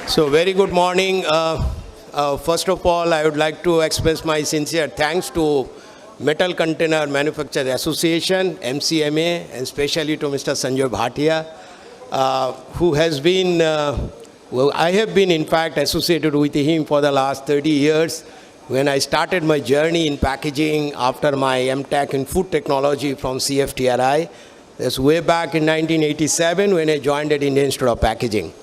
So very good morning. First of all, I would like to express my sincere thanks to Metal Container Manufacturers Association, MCMA, and especially to Mr. Sanjay Bhatia, who has been, I have been in fact associated with him for the last 30 years. When I started my journey in packaging after my MTech in food technology from CFTRI, that's way back in 1987 when I joined at Indian Institute of Packaging.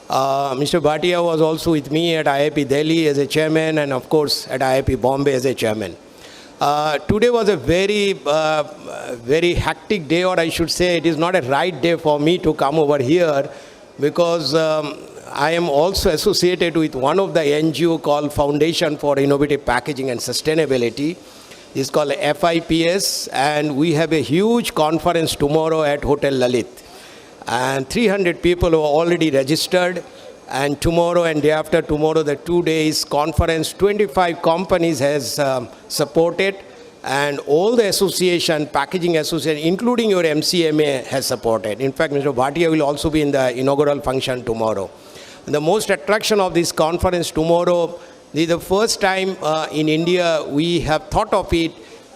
Mr. Bhatia was also with me at IIP Delhi as a chairman and of course at IIP Bombay as a chairman. Today was a very hectic day, or I should say it is not a right day for me to come over here because I am also associated with one of the NGO called Foundation for Innovative Packaging and Sustainability. It's called FIPS, and we have a huge conference tomorrow at Hotel Lalit. And 300 people have already registered, and tomorrow and day after tomorrow, the 2 days conference, 25 companies has supported, and all the association, packaging association, including your MCMA, has supported. In fact, Mr. Bhatia will also be in the inaugural function tomorrow. And the most attraction of this conference tomorrow, this is the first time in India we have thought of it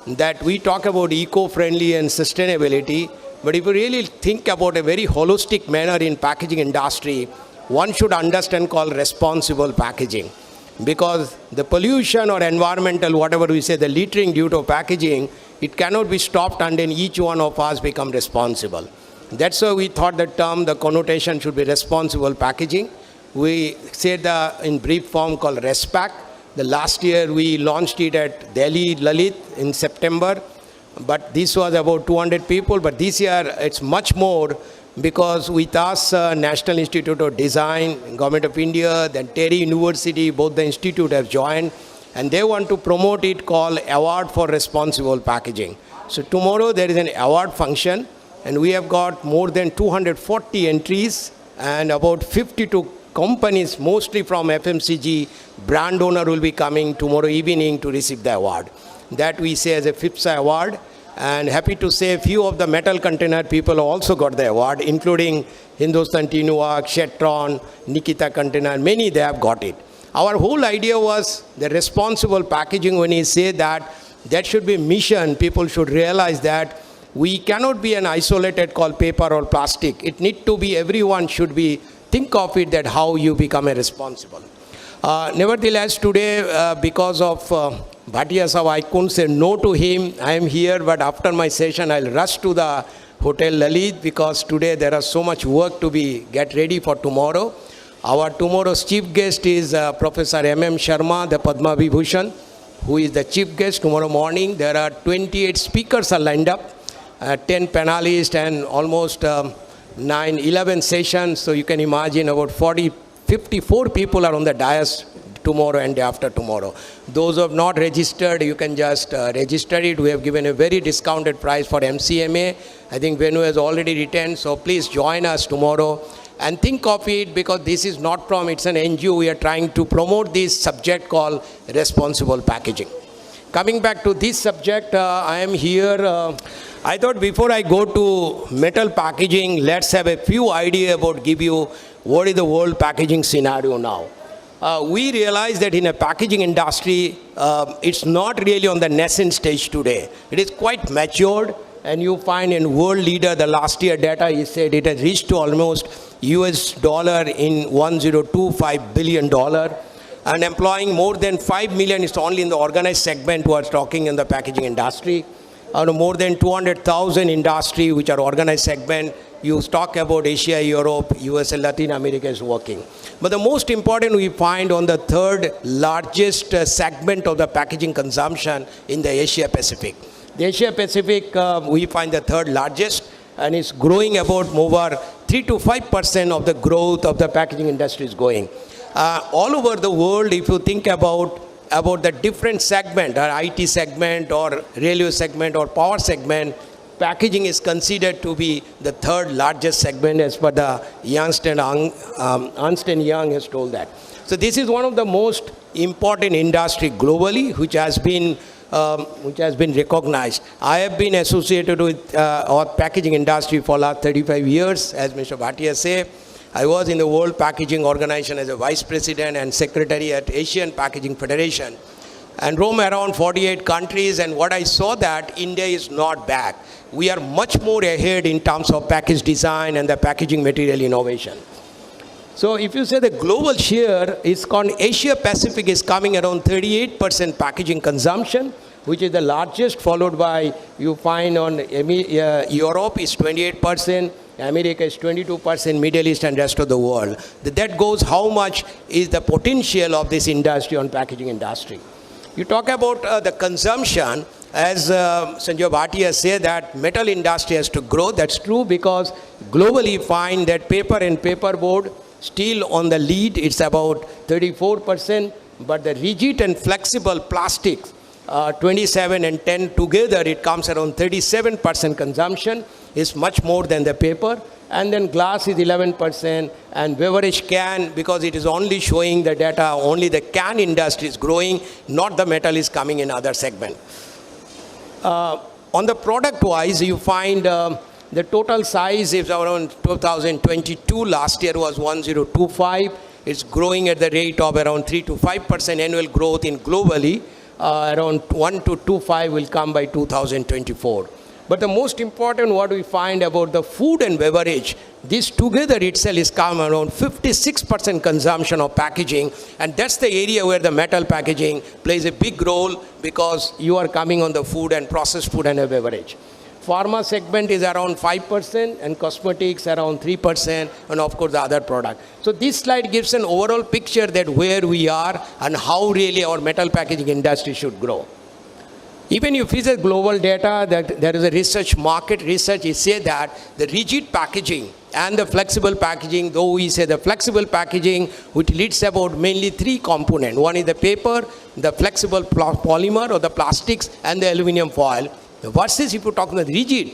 that we talk about eco-friendly and sustainability. But if you really think about a very holistic manner in packaging industry, one should understand called responsible packaging. Because the pollution or environmental, whatever we say, the littering due to packaging, it cannot be stopped and then each one of us become responsible. That's why we thought the term, the connotation should be responsible packaging. We said in brief form called RESPAC. The last year we launched it at Delhi Lalit in September. But this was about 200 people, but this year it's much more because with us, National Institute of Design, Government of India, then Terry University, both the institute have joined, and they want to promote it called Award for Responsible Packaging. So tomorrow there is an award function, and we have got more than 240 entries and about 52 companies, mostly from FMCG, brand owner will be coming tomorrow evening to receive the award. That we say as a FIPSA award, and happy to say a few of the metal container people also got the award, including Hindustan Tinuak, Shetron, Nikita Container, many they have got it. Our whole idea was the responsible packaging. When we say that, that should be mission. People should realize that we cannot be an isolated called paper or plastic. It need to be, everyone should be, think of it that how you become a responsible. Nevertheless, today, because of Bhatia Saha, I couldn't say no to him. I am here, but after my session, I'll rush to the Hotel Lalit because today there is so much work to get ready for tomorrow. Our tomorrow's chief guest is Professor M.M. Sharma, the Padma Vibhushan, who is the chief guest tomorrow morning. There are 28 speakers are lined up, 10 panelists and almost 11 sessions. So you can imagine about 54 people are on the dais tomorrow and day after tomorrow. Those who have not registered, you can just register it. We have given a very discounted price for MCMA. I think Venu has already returned, so please join us tomorrow. And think of it, because this is not from, it's an NGO, we are trying to promote this subject called responsible packaging. Coming back to this subject, I am here. I thought before I go to metal packaging, let's have a few ideas about give you what is the world packaging scenario now. We realize that in a packaging industry, it's not really on the nascent stage today. It is quite matured, and you find in world leader, the last year data, he said it has reached to almost US dollar in $1025 billion, and employing more than 5 million, it's only in the organized segment who are talking in the packaging industry. More than 200,000 industry which are organized segment. You talk about Asia, Europe, US and Latin America is working. But the most important we find on the third largest segment of the packaging consumption in the Asia Pacific. The Asia Pacific we find the third largest, and it's growing about over 3 to 5% of the growth of the packaging industry is going. All over the world, if you think about the different segment, or IT segment, or railway segment, or power segment, packaging is considered to be the third largest segment as per the Ernst & Young has told that. So this is one of the most important industry globally which has been recognized. I have been associated with our packaging industry for last 35 years, as Mr. Bhatia said. I was in the World Packaging Organization as a vice president and secretary at Asian Packaging Federation, and roam around 48 countries, and what I saw that India is not back. We are much more ahead in terms of package design and the packaging material innovation. So if you say the global share is called Asia Pacific is coming around 38% packaging consumption, which is the largest, followed by you find on Europe is 28%, America is 22%, Middle East and rest of the world. That goes how much is the potential of this industry on packaging industry. You talk about the consumption, as Sanjay Bhatia said that metal industry has to grow. That's true because globally you find that paper and paperboard still on the lead, it's about 34%, but the rigid and flexible plastics, 27 and 10 together, it comes around 37% consumption, is much more than the paper. And then glass is 11%, and beverage can, because it is only showing the data, only the can industry is growing, not the metal is coming in other segment. On the product wise, you find the total size is around 2022, last year was 1025. It's growing at the rate of around 3 to 5% annual growth in globally. Around 1 to 2.5 will come by 2024. But the most important what we find about the food and beverage, this together itself is come around 56% consumption of packaging, and that's the area where the metal packaging plays a big role because you are coming on the food and processed food and a beverage. Pharma segment is around 5% and cosmetics around 3%, and of course the other product. So this slide gives an overall picture that where we are and how really our metal packaging industry should grow. Even if you see global data, that there is a research, market research, it says that the rigid packaging and the flexible packaging, though we say the flexible packaging, which leads about mainly three components. One is the paper, the flexible polymer or the plastics, and the aluminum foil. Versus if you talk about the rigid,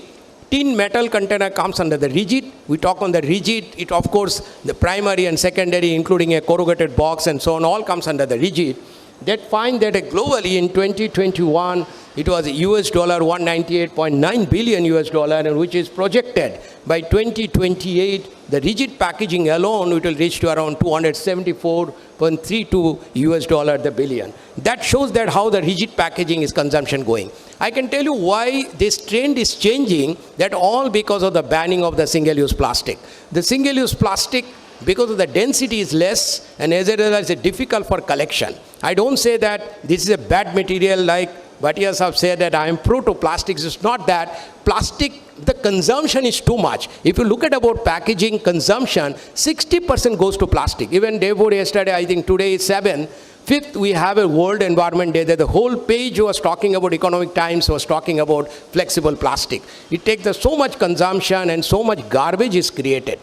tin metal container comes under the rigid. We talk on the rigid, it of course, the primary and secondary, including a corrugated box and so on, all comes under the rigid. That find that globally in 2021, it was US dollar 198.9 billion US dollar, and which is projected by 2028, the rigid packaging alone, it will reach to around 274.32 US dollar the billion. That shows that how the rigid packaging is consumption going. I can tell you why this trend is changing, that all because of the banning of the single-use plastic. The single-use plastic, because of the density is less, and as a result it's difficult for collection. I don't say that this is a bad material like Bhatia have said that I am pro to plastics. It's not that. Plastic, the consumption is too much. If you look at about packaging consumption, 60% goes to plastic. Even day before yesterday, I think today is 5th, we have a World Environment Day that the whole page was talking about, Economic Times was talking about flexible plastic. It takes so much consumption and so much garbage is created.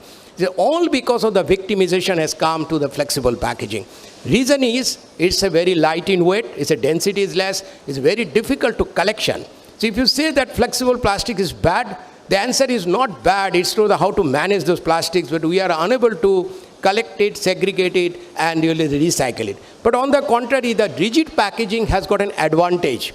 All because of the victimization has come to the flexible packaging. Reason is, it's a very light in weight, its a density is less, it's very difficult to collection. So if you say that flexible plastic is bad, the answer is not bad, it's through the how to manage those plastics, but we are unable to collect it, segregate it, and really recycle it. But on the contrary, the rigid packaging has got an advantage,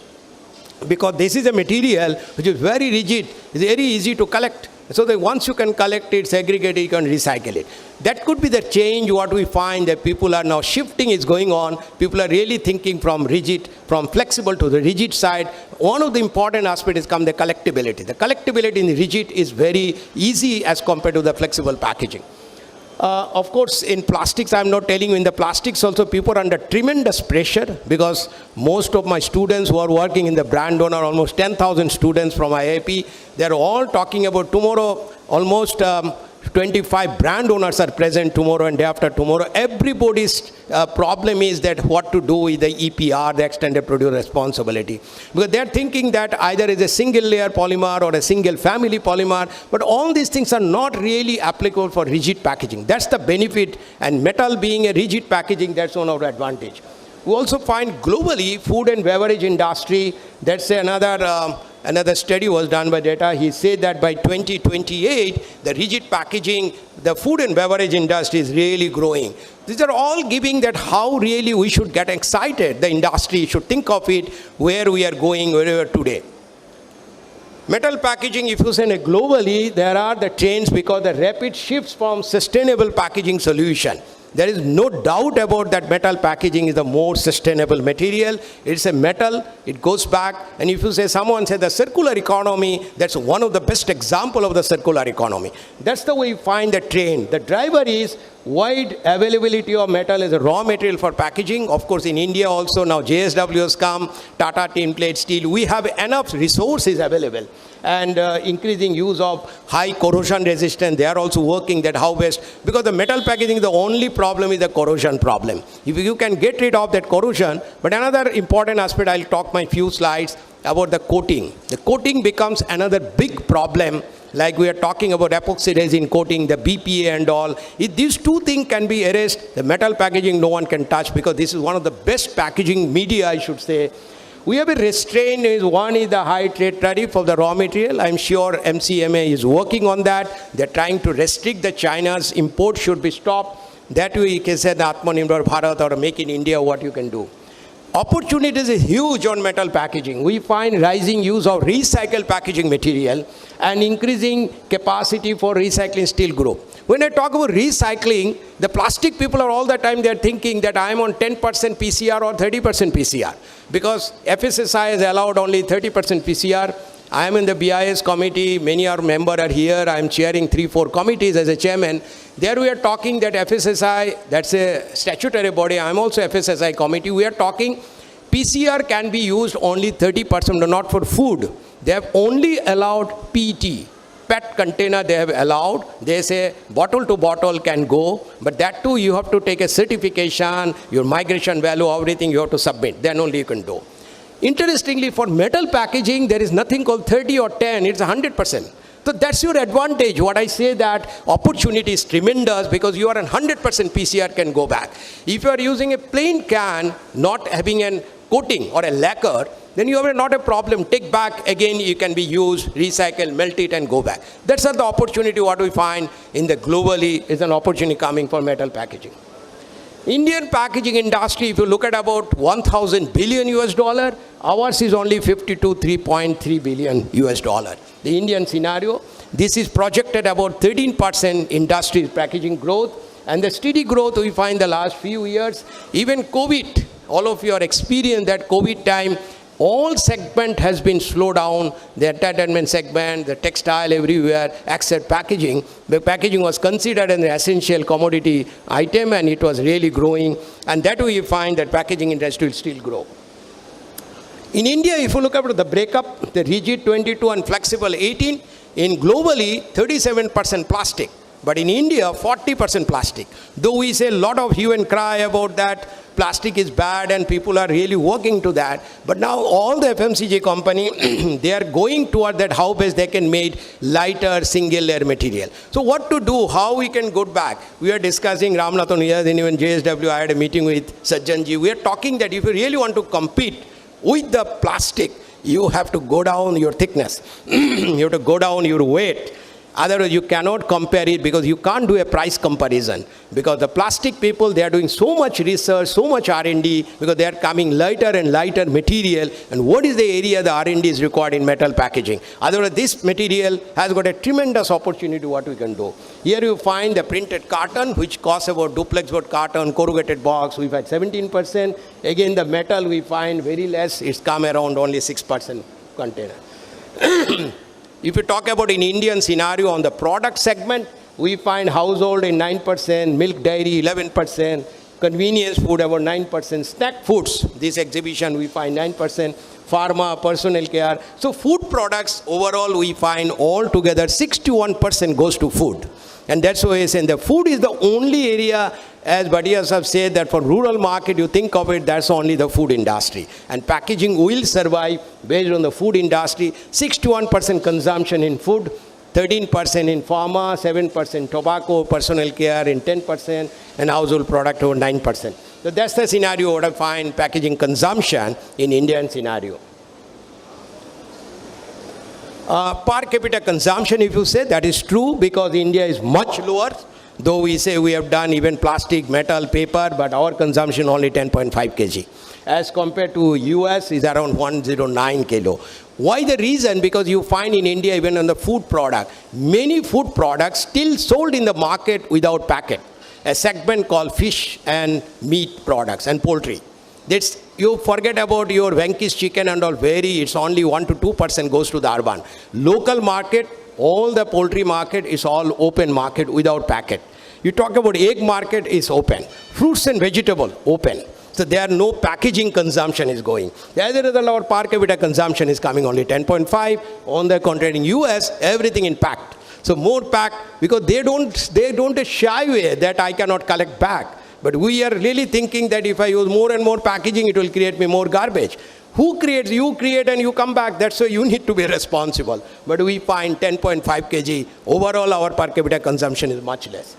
because this is a material which is very rigid, it's very easy to collect. So that once you can collect it, segregate it, you can recycle it. That could be the change what we find that people are now shifting is going on. People are really thinking from flexible to the rigid side. One of the important aspects is come the collectability. The collectability in the rigid is very easy as compared to the flexible packaging. Of course, in plastics, I'm not telling you, in the plastics also people are under tremendous pressure, because most of my students who are working in the brand owner, almost 10,000 students from IIP, they're all talking about tomorrow, almost 25 brand owners are present tomorrow and day after tomorrow. Everybody's problem is that what to do with the EPR, the extended producer responsibility. Because they're thinking that either is a single layer polymer or a single family polymer, but all these things are not really applicable for rigid packaging. That's the benefit, and metal being a rigid packaging, that's one of the advantage. We also find globally, food and beverage industry, that's another study was done by data. He said that by 2028, the rigid packaging, the food and beverage industry is really growing. These are all giving that how really we should get excited. The industry should think of it, where we are going, where we are today. Metal packaging, if you say globally, there are the trends because the rapid shifts from sustainable packaging solution. There is no doubt about that metal packaging is the more sustainable material. It's a metal, it goes back. And if you say, someone said the circular economy, that's one of the best example of the circular economy. That's the way you find the trend. The driver is wide availability of metal as a raw material for packaging. Of course, in India also now JSW has come, Tata Tin Plate Steel. We have enough resources available. And increasing use of high corrosion resistance, they are also working that how best, because the metal packaging, the only problem is the corrosion problem. If you can get rid of that corrosion, but another important aspect, I'll talk my few slides about the coating. The coating becomes another big problem, like we are talking about epoxy resin coating, the BPA and all. If these two things can be erased, the metal packaging no one can touch, because this is one of the best packaging media, I should say. We have a restraint. One is the high trade tariff of the raw material. I'm sure MCMA is working on that. They're trying to restrict the China's import should be stopped. That way you can say the Atmanirbhar Bharat or make in India what you can do. Opportunities is huge on metal packaging. We find rising use of recycled packaging material and increasing capacity for recycling steel group. When I talk about recycling, the plastic people are all the time they're thinking that I'm on 10% PCR or 30% PCR. Because FSSI has allowed only 30% PCR. I am in the BIS committee, many are members are here, I am chairing 3-4 committees as a chairman. There we are talking that FSSI, that's a statutory body, I am also FSSI committee, we are talking PCR can be used only 30%, not for food. They have only allowed PET container they have allowed. They say bottle to bottle can go, but that too you have to take a certification, your migration value, everything you have to submit, then only you can do. Interestingly, for metal packaging, there is nothing called 30 or 10, it's 100%. So that's your advantage. What I say that opportunity is tremendous because you are on 100% PCR can go back. If you are using a plain can, not having a coating or a lacquer, then you have not a problem. Take back, again, you can be used, recycle, melt it and go back. That's the opportunity what we find in the globally is an opportunity coming for metal packaging. Indian packaging industry, if you look at about 1,000 billion US dollar, ours is only 3.3 billion US dollar. The Indian scenario, this is projected about 13% industry packaging growth, and the steady growth we find the last few years. Even COVID, all of you are experienced that COVID time, all segment has been slowed down, the entertainment segment, the textile everywhere, except packaging. The packaging was considered an essential commodity item and it was really growing. And that way you find that packaging industry will still grow. In India, if you look at the breakup, the rigid 22 and flexible 18, in globally 37% plastic. But in India, 40% plastic. Though we say a lot of hue and cry about that, plastic is bad and people are really working to that. But now all the FMCG company, they are going toward that how best they can make lighter single layer material. So what to do, how we can go back? We are discussing Ramanathan here, then even JSW, I had a meeting with Sajjanji. We are talking that if you really want to compete with the plastic, you have to go down your thickness. You have to go down your weight. Otherwise, you cannot compare it because you can't do a price comparison. Because the plastic people, they are doing so much research, so much R&D, because they are coming lighter and lighter material. And what is the area the R&D is required in metal packaging? Otherwise, this material has got a tremendous opportunity what we can do. Here you find the printed carton, which costs about duplex board carton, corrugated box, we've had 17%. Again, the metal we find very less, it's come around only 6% container. If you talk about in Indian scenario on the product segment, we find household in 9%, milk dairy 11%, convenience food about 9%, snack foods, this exhibition we find 9%, pharma, personal care. So food products overall we find all together 61% goes to food. And that's why I say the food is the only area, as Badias have said, that for rural market, you think of it, that's only the food industry. And packaging will survive based on the food industry. 61% consumption in food, 13% in pharma, 7% tobacco, personal care in 10%, and household product over 9%. So that's the scenario what I find packaging consumption in Indian scenario. Per capita consumption, if you say, that is true because India is much lower. Though we say we have done even plastic, metal, paper, but our consumption only 10.5 kg. As compared to US is around 109 kilo. Why the reason? Because you find in India, even on the food product, many food products still sold in the market without packet. A segment called fish and meat products and poultry. That's, you forget about your Venky's chicken and all, it's only 1 to 2% goes to the urban. Local market, all the poultry market is all open market without packet. You talk about egg market is open. Fruits and vegetable, open. So there are no packaging consumption is going. As a result, our per capita consumption is coming only 10.5. On the contrary, in US, everything in packed. So more packed, because they don't shy away that I cannot collect back. But we are really thinking that if I use more and more packaging, it will create me more garbage. Who creates? You create and you come back. That's why you need to be responsible. But we find 10.5 kg. Overall, our per capita consumption is much less.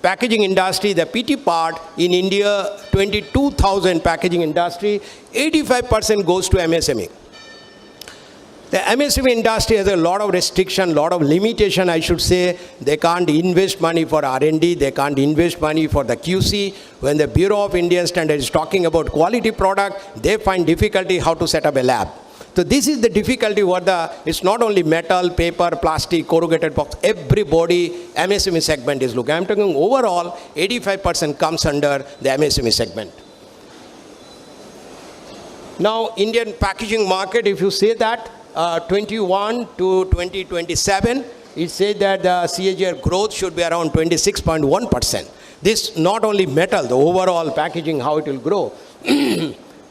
Packaging industry, the PT part in India, 22,000 packaging industry, 85% goes to MSME. The MSME industry has a lot of restriction, lot of limitation, I should say. They can't invest money for R&D, they can't invest money for the QC. When the Bureau of Indian Standards is talking about quality product, they find difficulty how to set up a lab. So this is the difficulty it's not only metal, paper, plastic, corrugated box, everybody MSME segment is looking. I'm talking overall, 85% comes under the MSME segment. Now, Indian packaging market, if you say that, 21 to 2027, it says that the CAGR growth should be around 26.1%. This not only metal, the overall packaging, how it will grow.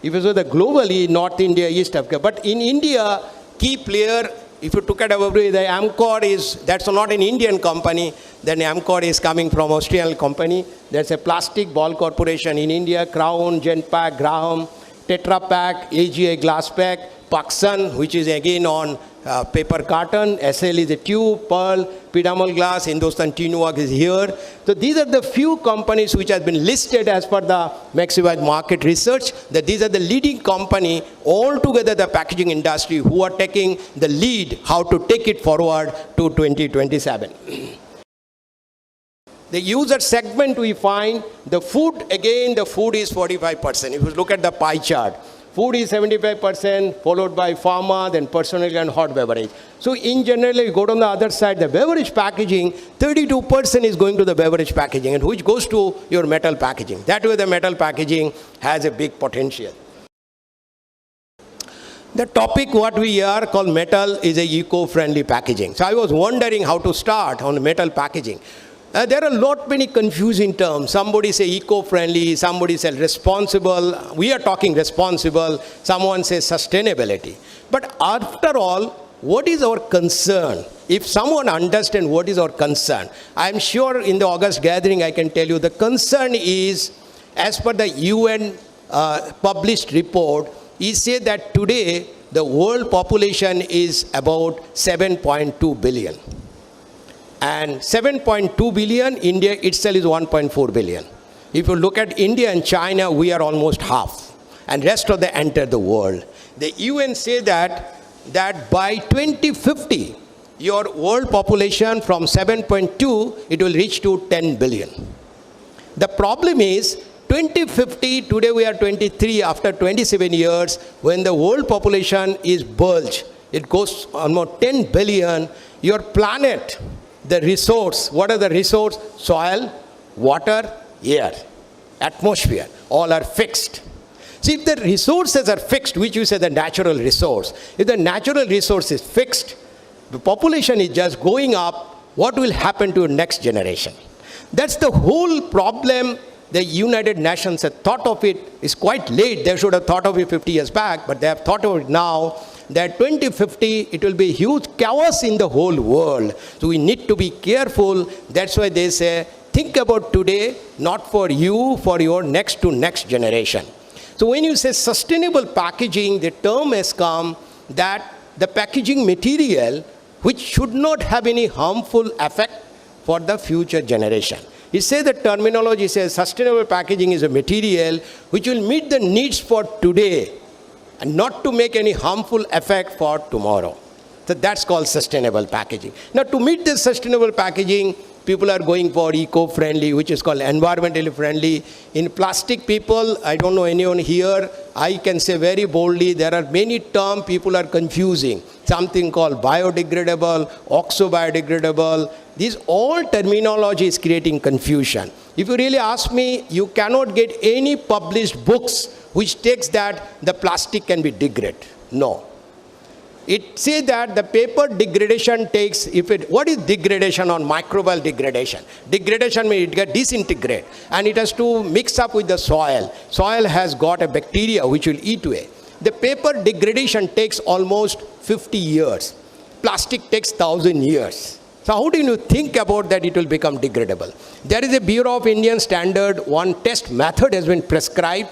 If you say that globally, North India, East Africa, but in India, key player, if you look at the Amcor that's not an Indian company, then Amcor is coming from Australian company. There's a plastic ball corporation in India, Crown, Genpack, Graham, Tetra Pak, AGI Glass Pack, Paksan, which is again on paper carton, SL is a tube, Pearl, Pidamol Glass, Hindustan Tinwag is here. So these are the few companies which have been listed as per the Maximize Market Research, that these are the leading company altogether the packaging industry who are taking the lead how to take it forward to 2027. The user segment we find, the food, again the food is 45%. If you look at the pie chart, food is 75%, followed by pharma, then personal and hot beverage. So in general, you go on the other side, the beverage packaging, 32% is going to the beverage packaging, and which goes to your metal packaging. That way the metal packaging has a big potential. The topic what we are called metal is a eco-friendly packaging. So I was wondering how to start on metal packaging. There are many confusing terms. Somebody say eco-friendly, somebody says responsible. We are talking responsible. Someone says sustainability. But after all, what is our concern? If someone understands what is our concern, I'm sure in the August gathering I can tell you the concern is, as per the UN published report, it says that today the world population is about 7.2 billion. And 7.2 billion, India itself is 1.4 billion. If you look at India and China, we are almost half. And rest of the enter the world. The UN say that by 2050, your world population from 7.2, it will reach to 10 billion. The problem is, 2050, today we are 23, after 27 years, when the world population is bulge, it goes almost 10 billion, your planet, the resource, what are the resource? Soil, water, air, atmosphere, all are fixed. See, if the resources are fixed, which you say the natural resource, if the natural resource is fixed, the population is just going up, what will happen to next generation? That's the whole problem. The United Nations have thought of it. It's quite late. They should have thought of it 50 years back, but they have thought of it now. That 2050, it will be huge chaos in the whole world. So we need to be careful. That's why they say, think about today, not for you, for your next to next generation. So when you say sustainable packaging, the term has come that the packaging material, which should not have any harmful effect for the future generation. It says the terminology says sustainable packaging is a material which will meet the needs for today and not to make any harmful effect for tomorrow. So that's called sustainable packaging. Now to meet this sustainable packaging, people are going for eco-friendly, which is called environmentally friendly. In plastic, people, I don't know anyone here, I can say very boldly, there are many terms people are confusing. Something called biodegradable, oxo-biodegradable. These all terminology is creating confusion. If you really ask me, you cannot get any published books which takes that the plastic can be degraded. No. It says that the paper degradation takes, what is degradation or microbial degradation? Degradation means it gets disintegrate and it has to mix up with the soil. Soil has got a bacteria which will eat away. The paper degradation takes almost 50 years. Plastic takes 1,000 years. So how do you think about that it will become degradable? There is a Bureau of Indian Standard, one test method has been prescribed.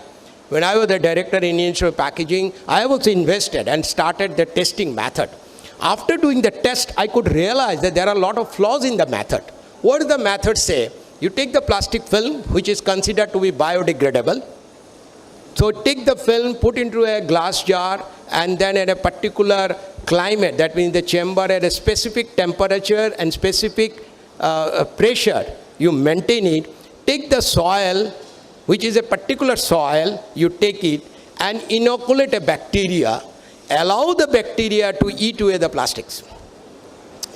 When I was the director in Institute of Packaging, I was invested and started the testing method. After doing the test, I could realize that there are a lot of flaws in the method. What does the method say? You take the plastic film, which is considered to be biodegradable. So take the film, put into a glass jar, and then at a particular climate, that means the chamber at a specific temperature and specific pressure, you maintain it. Take the soil, which is a particular soil, you take it and inoculate a bacteria, allow the bacteria to eat away the plastics.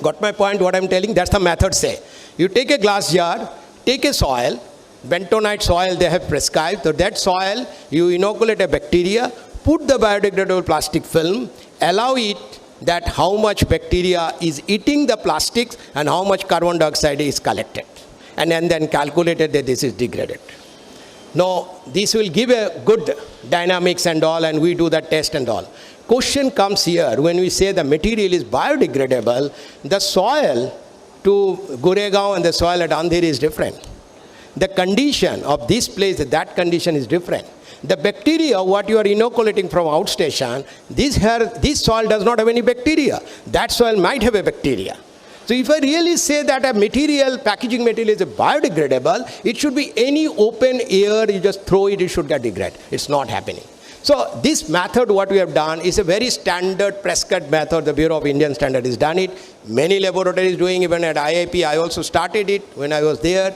Got my point, what I'm telling? That's the method say. You take a glass jar, take a soil, bentonite soil they have prescribed, so that soil, you inoculate a bacteria, put the biodegradable plastic film, allow it that how much bacteria is eating the plastics and how much carbon dioxide is collected. And then calculated that this is degraded. Now, this will give a good dynamics and all, and we do the test and all. Question comes here, when we say the material is biodegradable, the soil to Goregaon and the soil at Andheri is different. The condition of this place, that condition is different. The bacteria, what you are inoculating from outstation, this soil does not have any bacteria. That soil might have a bacteria. So if I really say that a material, packaging material is biodegradable, it should be any open air, you just throw it, it should get degraded. It's not happening. So this method, what we have done, is a very standard prescribed method. The Bureau of Indian Standard has done it. Many laboratories doing, even at IIP, I also started it when I was there.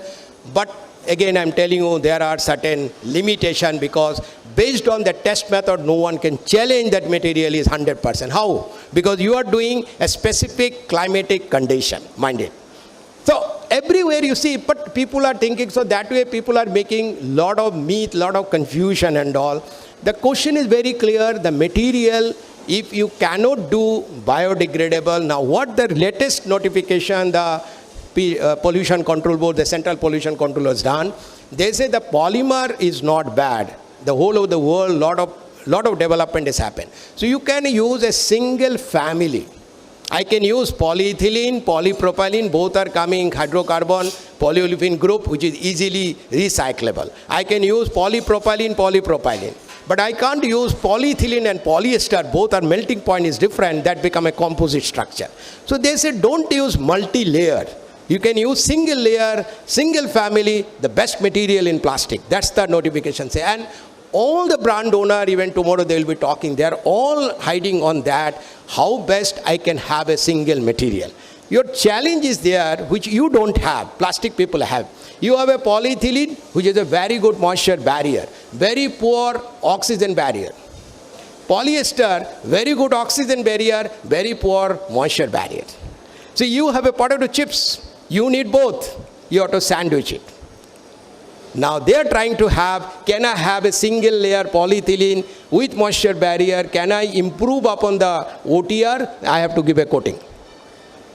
But again, I'm telling you, there are certain limitations because based on the test method, no one can challenge that material is 100%. How? Because you are doing a specific climatic condition, mind it. So everywhere you see, but people are thinking, so that way people are making lot of myth, lot of confusion and all. The question is very clear, the material, if you cannot do biodegradable, now what the latest notification, the Pollution Control Board, the Central Pollution Control has done, they say the polymer is not bad. The whole of the world, lot of development has happened. So you can use a single family. I can use polyethylene, polypropylene, both are coming hydrocarbon, polyolefin group, which is easily recyclable. I can use polypropylene, polypropylene. But I can't use polyethylene and polyester, both are melting point is different, that become a composite structure. So they say don't use multi-layer. You can use single layer, single family, the best material in plastic. That's the notification say. And all the brand owner, even tomorrow they will be talking, they are all hiding on that, how best I can have a single material. Your challenge is there, which you don't have, plastic people have. You have a polyethylene, which is a very good moisture barrier, very poor oxygen barrier. Polyester, very good oxygen barrier, very poor moisture barrier. So you have a potato chips, you need both. You have to sandwich it. Now they are trying to have, can I have a single layer polyethylene with moisture barrier? Can I improve upon the OTR? I have to give a coating.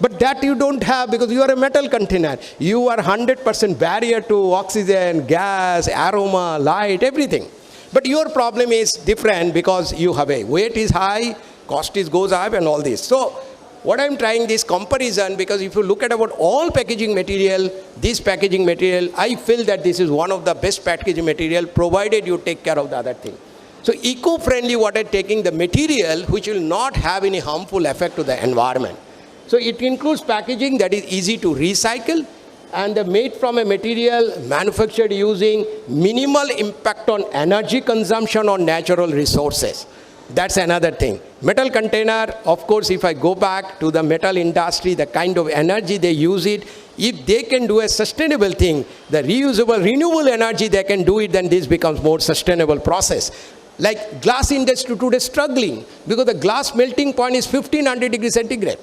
But that you don't have because you are a metal container. You are 100% barrier to oxygen, gas, aroma, light, everything. But your problem is different because you have a weight is high, cost is goes up and all this. So what I'm trying this comparison, because if you look at about all packaging material, this packaging material, I feel that this is one of the best packaging material provided you take care of the other thing. So eco-friendly what I'm taking the material which will not have any harmful effect to the environment. So it includes packaging that is easy to recycle and made from a material manufactured using minimal impact on energy consumption on natural resources. That's another thing. Metal container, of course, if I go back to the metal industry, the kind of energy they use it, if they can do a sustainable thing, the reusable, renewable energy, they can do it, then this becomes more sustainable process. Like glass industry today is struggling because the glass melting point is 1500 degrees centigrade.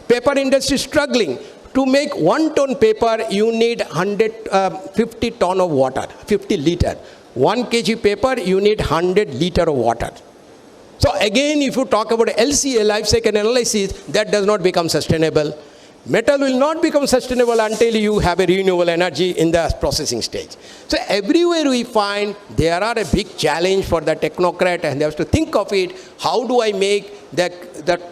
Paper industry is struggling. To make 1 ton paper, you need 50 ton of water, 50 liter. 1 kg paper, you need 100 liter of water. So again, if you talk about LCA, life cycle analysis, that does not become sustainable. Metal will not become sustainable until you have a renewable energy in the processing stage. So everywhere we find there are a big challenge for the technocrat, and they have to think of it, how do I make the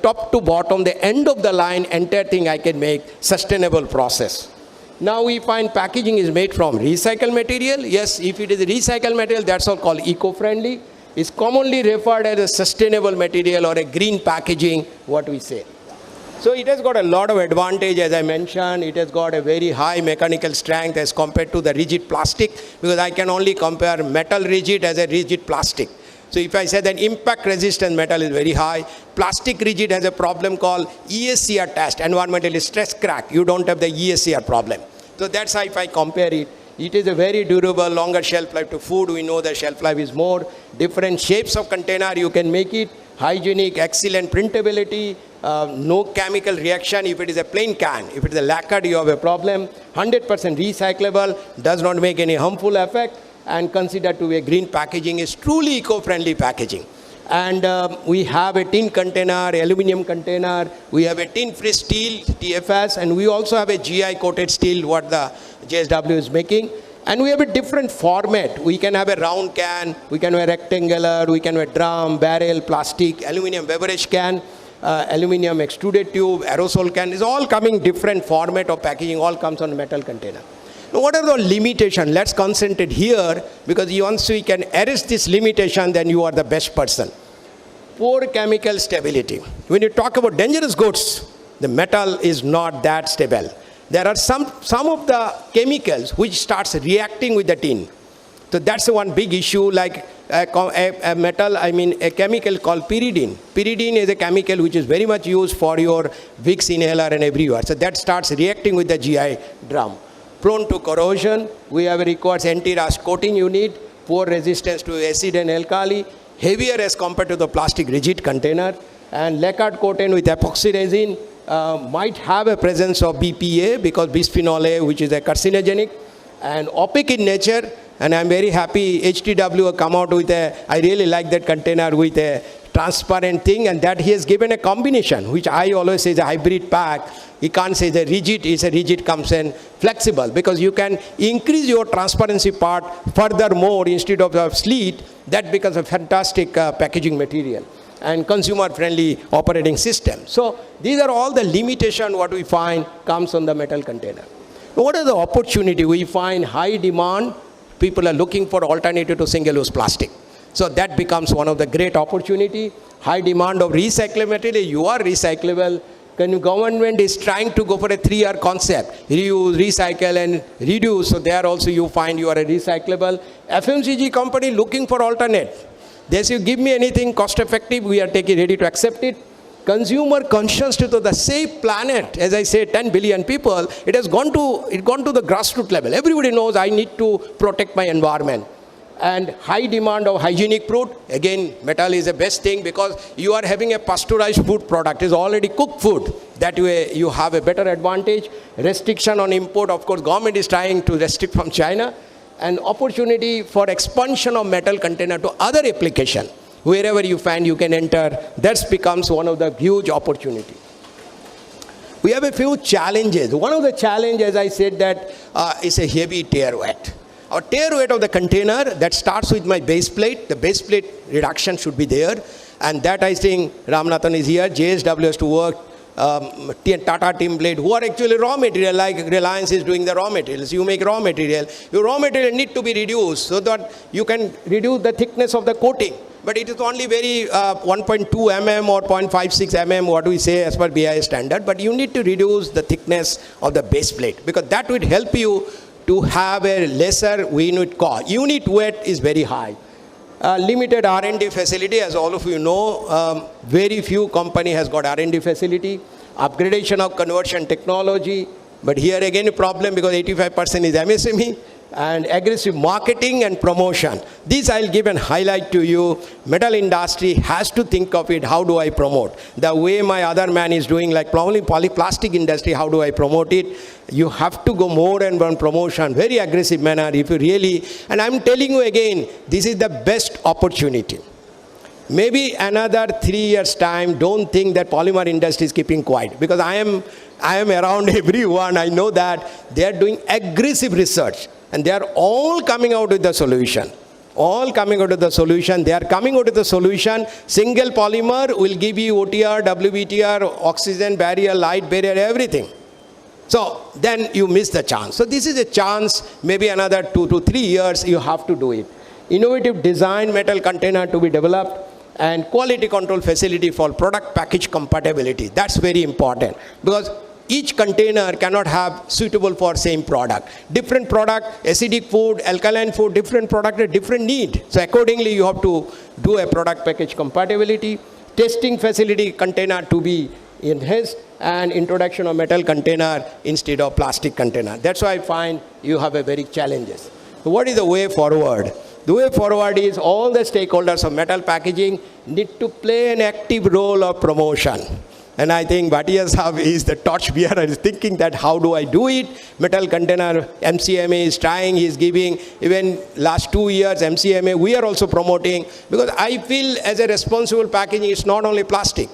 top to bottom, the end of the line, entire thing I can make sustainable process. Now we find packaging is made from recycled material. Yes, if it is recycled material, that's all called eco-friendly. It's commonly referred as a sustainable material or a green packaging, what we say. So it has got a lot of advantage, as I mentioned. It has got a very high mechanical strength as compared to the rigid plastic, because I can only compare metal rigid as a rigid plastic. So if I say that impact resistant metal is very high, plastic rigid has a problem called ESCR test, environmental stress crack. You don't have the ESCR problem. So that's how if I compare it. It is a very durable, longer shelf life to food. We know the shelf life is more. Different shapes of container, you can make it. Hygienic, excellent printability, no chemical reaction if it is a plain can. If it is a lacquered, you have a problem. 100% recyclable, does not make any harmful effect, and considered to be a green packaging, is truly eco-friendly packaging. And we have a tin container, aluminum container, we have a tin-free steel, TFS, and we also have a GI-coated steel, what the JSW is making. And we have a different format. We can have a round can, we can have a rectangular, we can have a drum, barrel, plastic, aluminum beverage can, aluminum extruded tube, aerosol can. It's all coming different format of packaging, all comes on metal container. Now, what are the limitations? Let's concentrate here, because once we can arrest this limitation, then you are the best person. Poor chemical stability. When you talk about dangerous goods, the metal is not that stable. There are some of the chemicals which starts reacting with the tin. So that's one big issue, like a metal, a chemical called pyridine. Pyridine is a chemical which is very much used for your Vicks inhaler and everywhere. So that starts reacting with the GI drum. Prone to corrosion, we have requires anti-rust coating you need, poor resistance to acid and alkali, heavier as compared to the plastic rigid container, and lacquered coating with epoxy resin might have a presence of BPA, because bisphenol A, which is a carcinogenic, and opaque in nature. And I'm very happy HTW have come out with I really like that container with a transparent thing, and that he has given a combination, which I always say is a hybrid pack. He can't say the rigid, it's a rigid comes in flexible, because you can increase your transparency part furthermore instead of the sleet. That becomes a fantastic packaging material and consumer-friendly operating system. So these are all the limitations what we find comes on the metal container. What are the opportunity? We find high demand. People are looking for alternative to single-use plastic. So that becomes one of the great opportunity. High demand of recyclable material. You are recyclable. Government is trying to go for a 3R concept. Reuse, recycle, and reduce. So there also you find you are a recyclable. FMCG company looking for alternate. They say, give me anything cost effective, we are ready to accept it. Consumer conscious to the safe planet, as I say, 10 billion people, it has gone to the grassroots level. Everybody knows I need to protect my environment. And high demand of hygienic fruit. Again, metal is the best thing, because you are having a pasteurized food product. It's already cooked food. That way you have a better advantage. Restriction on import. Of course, government is trying to restrict from China. And opportunity for expansion of metal container to other application. Wherever you find you can enter, that becomes one of the huge opportunity. We have a few challenges. One of the challenges, as I said, that is a heavy tear weight. Our tear weight of the container, that starts with my base plate. The base plate reduction should be there. And that I think Ramanathan is here. JSW has to work. Tata Team Blade, who are actually raw material, like Reliance is doing the raw materials. You make raw material. Your raw material need to be reduced so that you can reduce the thickness of the coating. But it is only very 1.2 mm or 0.56 mm, what we say as per BIS standard. But you need to reduce the thickness of the base plate, because that would help you to have a lesser unit cost. Unit weight is very high. Limited R&D facility, as all of you know, very few company has got R&D facility, upgradation of conversion technology, but here again a problem because 85% is MSME, and aggressive marketing and promotion. This I'll give and highlight to you. Metal industry has to think of it, how do I promote? The way my other man is doing, like probably polyplastic industry, how do I promote it? You have to go more and more promotion, very aggressive manner if you really, and I'm telling you again, this is the best opportunity. Maybe another 3 years time, don't think that polymer industry is keeping quiet, because I am around everyone, I know that they are doing aggressive research. And they are all coming out with the solution. All coming out with the solution. They are coming out with the solution. Single polymer will give you OTR, WBTR, oxygen barrier, light barrier, everything. So then you miss the chance. So this is a chance, maybe another 2 to 3 years you have to do it. Innovative design metal container to be developed, and quality control facility for product package compatibility. That's very important, because each container cannot have suitable for same product. Different product, acidic food, alkaline food, different product, different need. So accordingly, you have to do a product package compatibility. Testing facility container to be enhanced, and introduction of metal container instead of plastic container. That's why I find you have a very challenges. So what is the way forward? The way forward is all the stakeholders of metal packaging need to play an active role of promotion. And I think Bhatia Sahab is the torchbearer, is thinking that how do I do it? Metal container, MCMA is trying, he is giving, even last 2 years, MCMA, we are also promoting, because I feel as a responsible packaging, it's not only plastic,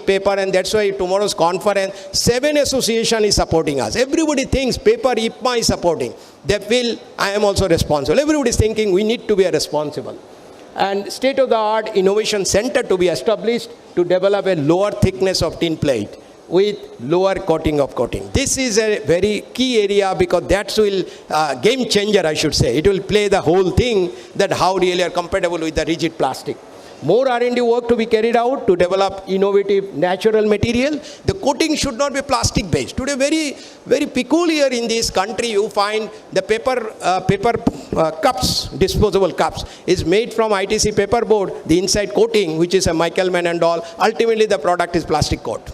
paper, and that's why tomorrow's conference, 7 association is supporting us. Everybody thinks paper IPMA is supporting. They feel I am also responsible. Everybody is thinking we need to be responsible. And state-of-the-art innovation center to be established to develop a lower thickness of tin plate with lower coating of coating. This is a very key area, because that will game changer, I should say. It will play the whole thing, that how really are compatible with the rigid plastic. More R&D work to be carried out to develop innovative natural material. The coating should not be plastic based. Today, very peculiar in this country, you find the paper cups, disposable cups, is made from ITC paperboard. The inside coating, which is a Michelman and all, ultimately the product is plastic coat.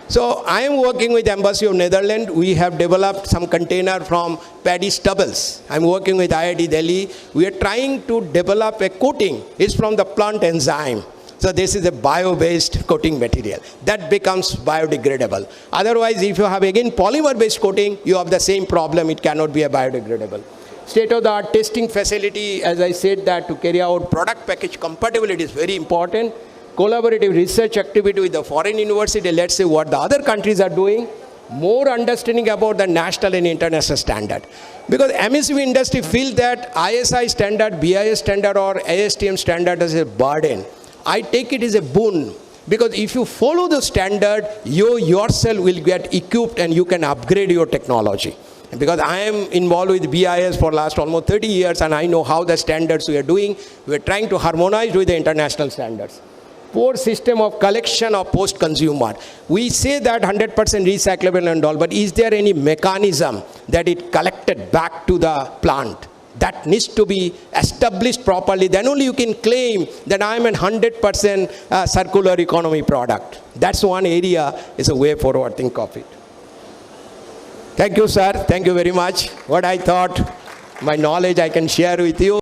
So I am working with Embassy of Netherlands. We have developed some container from paddy stubbles. I'm working with IIT Delhi. We are trying to develop a coating. It's from the plant enzyme. So this is a bio-based coating material. That becomes biodegradable. Otherwise, if you have again polymer-based coating, you have the same problem. It cannot be a biodegradable. State-of-the-art testing facility, as I said, that to carry out product package compatibility is very important. Collaborative research activity with the foreign university, let's see what the other countries are doing. More understanding about the national and international standard. Because MSME industry feel that ISI standard, BIS standard or ASTM standard is a burden. I take it as a boon. Because if you follow the standard, you yourself will get equipped and you can upgrade your technology. Because I am involved with BIS for last almost 30 years, and I know how the standards we are doing. We are trying to harmonize with the international standards. Poor system of collection of post-consumer. We say that 100% recyclable and all, but is there any mechanism that it collected back to the plant? That needs to be established properly. Then only you can claim that I am a 100% circular economy product. That's one area, is a way forward, think of it. Thank you, sir. Thank you very much. What I thought, my knowledge I can share with you.